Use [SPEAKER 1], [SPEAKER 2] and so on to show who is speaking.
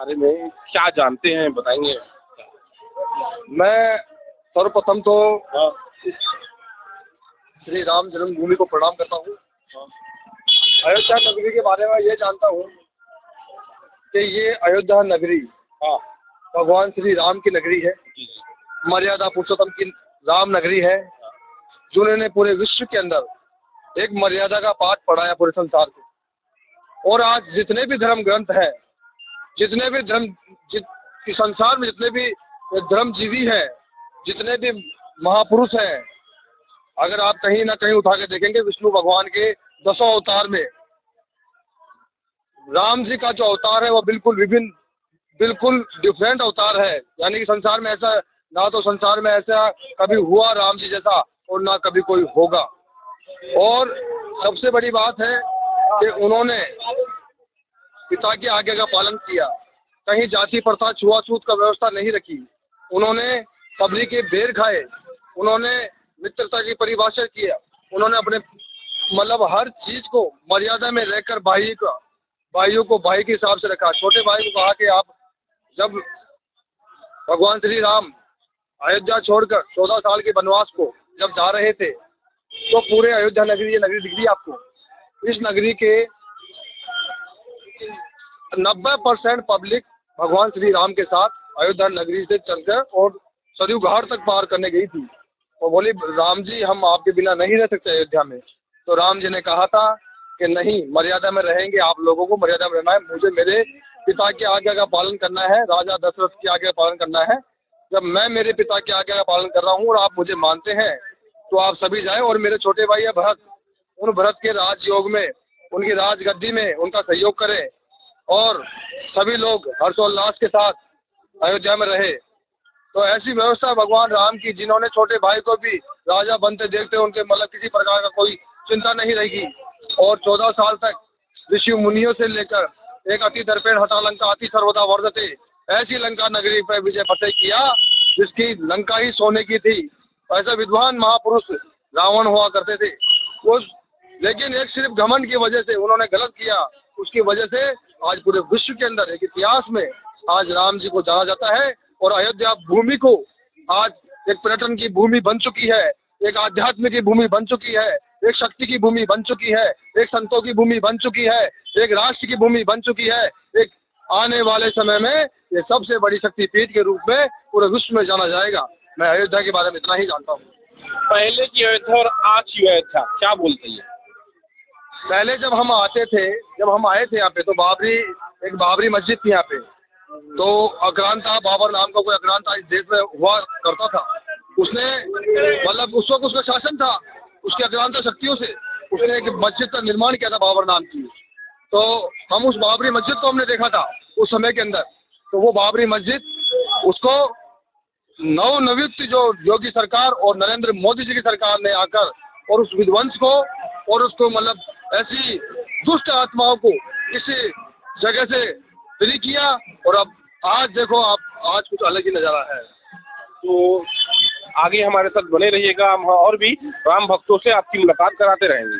[SPEAKER 1] बारे में क्या जानते हैं बताएंगे?
[SPEAKER 2] मैं सर्वप्रथम तो
[SPEAKER 1] हाँ।
[SPEAKER 2] श्री राम जन्मभूमि को प्रणाम करता हूँ।
[SPEAKER 1] हाँ।
[SPEAKER 2] अयोध्या नगरी के बारे में ये जानता हूँ कि ये अयोध्या नगरी
[SPEAKER 1] हाँ।
[SPEAKER 2] भगवान श्री राम की नगरी है, मर्यादा पुरुषोत्तम की राम नगरी है, जिन्होंने पूरे विश्व के अंदर एक मर्यादा का पाठ पढ़ाया पूरे संसार को। और आज जितने भी धर्म ग्रंथ हैं, जितने भी संसार में जितने भी धर्मजीवी हैं, जितने भी महापुरुष हैं, अगर आप कहीं ना कहीं उठा के देखेंगे विष्णु भगवान के 10 अवतार में राम जी का जो अवतार है वो बिल्कुल डिफरेंट अवतार है। यानी कि संसार में ऐसा ना तो संसार में ऐसा कभी हुआ राम जी जैसा और ना कभी कोई होगा। और सबसे बड़ी बात है कि उन्होंने पिता की आज्ञा का पालन किया, कहीं जाति प्रथा छुआछूत का व्यवस्था नहीं रखी, उन्होंने सबरी के बेर खाए, उन्होंने मित्रता की परिभाषा किया, उन्होंने अपने मतलब हर चीज को मर्यादा में रहकर भाइयों को भाई के हिसाब से रखा। छोटे भाई को कहा कि आप जब भगवान श्री राम अयोध्या छोड़कर 14 साल के वनवास को जब जा रहे थे तो पूरे अयोध्या नगरी, ये नगरी दिख रही है आपको, इस नगरी के 90% पब्लिक भगवान श्री राम के साथ अयोध्या नगरी से चलकर और सरयू घाट तक पार करने गई थी और बोली राम जी हम आपके बिना नहीं रह सकते अयोध्या में। तो राम जी ने कहा था कि नहीं, मर्यादा में रहेंगे, आप लोगों को मर्यादा में रहना है, मुझे मेरे पिता की आज्ञा का पालन करना है, राजा दशरथ की आज्ञा का पालन करना है। जब मैं मेरे पिता की आज्ञा का पालन कर रहा हूँ और आप मुझे मानते हैं तो आप सभी जाएं। और मेरे छोटे भाई है भरत, उन भरत के राजयोग में, उनकी राजगद्दी में उनका सहयोग करें और सभी लोग हर्षोल्लास के साथ अयोध्या में रहे। तो ऐसी व्यवस्था भगवान राम की, जिन्होंने छोटे भाई को भी राजा बनते देखते उनके मतलब किसी प्रकार का कोई चिंता नहीं रहेगी और 14 साल तक ऋषि मुनियों से लेकर एक अति दर्पेण हता लंका अति सर्वदा वर्धते, ऐसी लंका नगरी पर विजय फतेह किया जिसकी लंका ही सोने की थी। ऐसे विद्वान महापुरुष रावण हुआ करते थे उस, लेकिन एक सिर्फ घमंड की वजह से उन्होंने गलत किया, उसकी वजह से आज पूरे विश्व के अंदर एक इतिहास में आज राम जी को जाना जाता है। और अयोध्या भूमि को आज एक पर्यटन की भूमि बन चुकी है, एक आध्यात्म की भूमि बन चुकी है, एक शक्ति की भूमि बन चुकी है, एक संतों की भूमि बन चुकी है, एक राष्ट्र की भूमि बन चुकी है। एक आने वाले समय में ये सबसे बड़ी शक्तिपीठ के रूप में पूरे विश्व में जाना जाएगा। मैं अयोध्या के बारे में इतना ही जानता हूँ।
[SPEAKER 1] पहले की अयोध्या और आज की अयोध्या क्या बोलते हैं?
[SPEAKER 2] पहले जब हम आए थे यहाँ पे तो एक बाबरी मस्जिद थी यहाँ पे, तो अक्रांता बाबर नाम का कोई अक्रांता इस देश में हुआ करता था। उसने मतलब उस वक्त उसका शासन था, उसकी अक्रांता शक्तियों से उसने एक मस्जिद का निर्माण किया था बाबर नाम की। तो हम उस बाबरी मस्जिद को हमने देखा था उस समय के अंदर। तो वो बाबरी मस्जिद उसको नवनियुक्त जो योगी सरकार और नरेंद्र मोदी जी की सरकार ने आकर और उस विध्वंस को और उसको मतलब ऐसी दुष्ट आत्माओं को इस जगह से फ्री किया। और अब आज देखो आप, आज कुछ अलग ही नज़ारा है।
[SPEAKER 1] तो आगे हमारे साथ बने रहिएगा, हम और भी राम भक्तों से आपकी मुलाकात कराते रहेंगे।